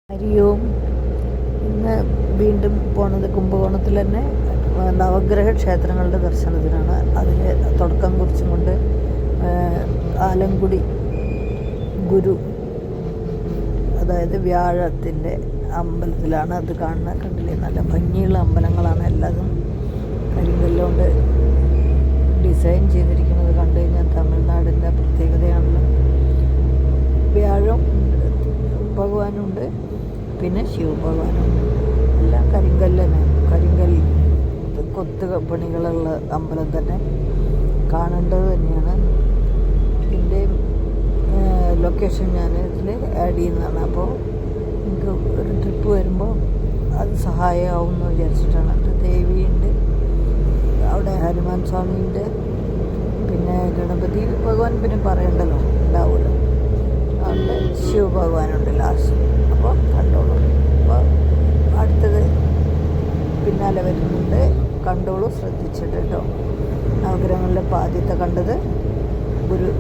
ഹരിയോം. ഇന്ന് വീണ്ടും പോണത് കുംഭകോണത്തിൽ തന്നെ നവഗ്രഹ ക്ഷേത്രങ്ങളുടെ ദർശനത്തിനാണ്. അതിന് തുടക്കം കുറിച്ചും കൊണ്ട് ആലങ്കുടി ഗുരു, അതായത് വ്യാഴത്തിൻ്റെ അമ്പലത്തിലാണ് അത് കാണുന്നത്. കണ്ടില്ലേ, നല്ല ഭംഗിയുള്ള അമ്പലങ്ങളാണ്. എല്ലാതും കരിങ്കല്ലുകൊണ്ട് ഡിസൈൻ ചെയ്തിരിക്കുന്നത് കണ്ടു കഴിഞ്ഞാൽ തമിഴ്നാടിൻ്റെ പ്രത്യേകതയാണല്ലോ. വ്യാഴം ഭഗവാനുണ്ട്, പിന്നെ ശിവഭഗവാനുണ്ട്. എല്ലാം കരിങ്കല്ലാണ്. കരിങ്കല്ല് കൊത്ത് പണികളുള്ള അമ്പലം തന്നെ, കാണേണ്ടത് തന്നെയാണ്. ഇതിൻ്റെ ലൊക്കേഷൻ ഞാൻ ഇതിൽ ആഡ് ചെയ്യുന്നതാണ്. അപ്പോൾ നിങ്ങൾക്ക് ഒരു ട്രിപ്പ് വരുമ്പോൾ അത് സഹായമാവും എന്ന് വിചാരിച്ചിട്ടാണ്. അത് ദേവിയുണ്ട് അവിടെ, ഹനുമാൻ സ്വാമിയുണ്ട്, പിന്നെ ഗണപതി ഭഗവാൻ പിന്നെ പറയണ്ടല്ലോ, ഉണ്ടാവുമല്ലോ. അതുകൊണ്ട് ശിവഭഗവാനുണ്ട് ലാസ്റ്റ്. അപ്പോൾ കണ്ടോളൂ. അപ്പോൾ അടുത്തത് പിന്നാലെ വരുന്നുണ്ട്, കണ്ടോളൂ ശ്രദ്ധിച്ചിട്ട് കേട്ടോ. നവഗ്രഹങ്ങളിലെ ആദ്യത്തെ കണ്ടത് ഗുരു.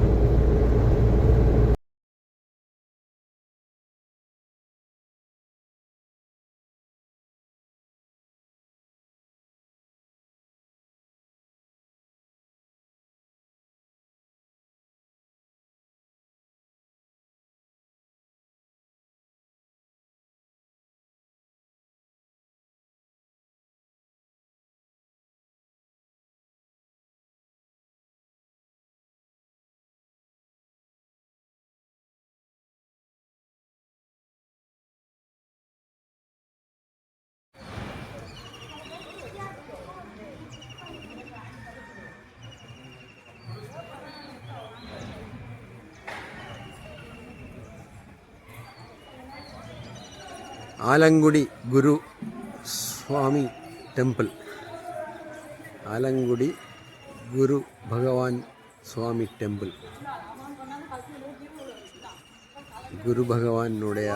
ആലങ്കുടി ഗുരു സ്വാമി ടെമ്പിൾ. ആലങ്കുടി ഗുരു ഭഗവാൻ സ്വാമി ടെമ്പിൾ. ഗുരു ഭഗവാനുடைய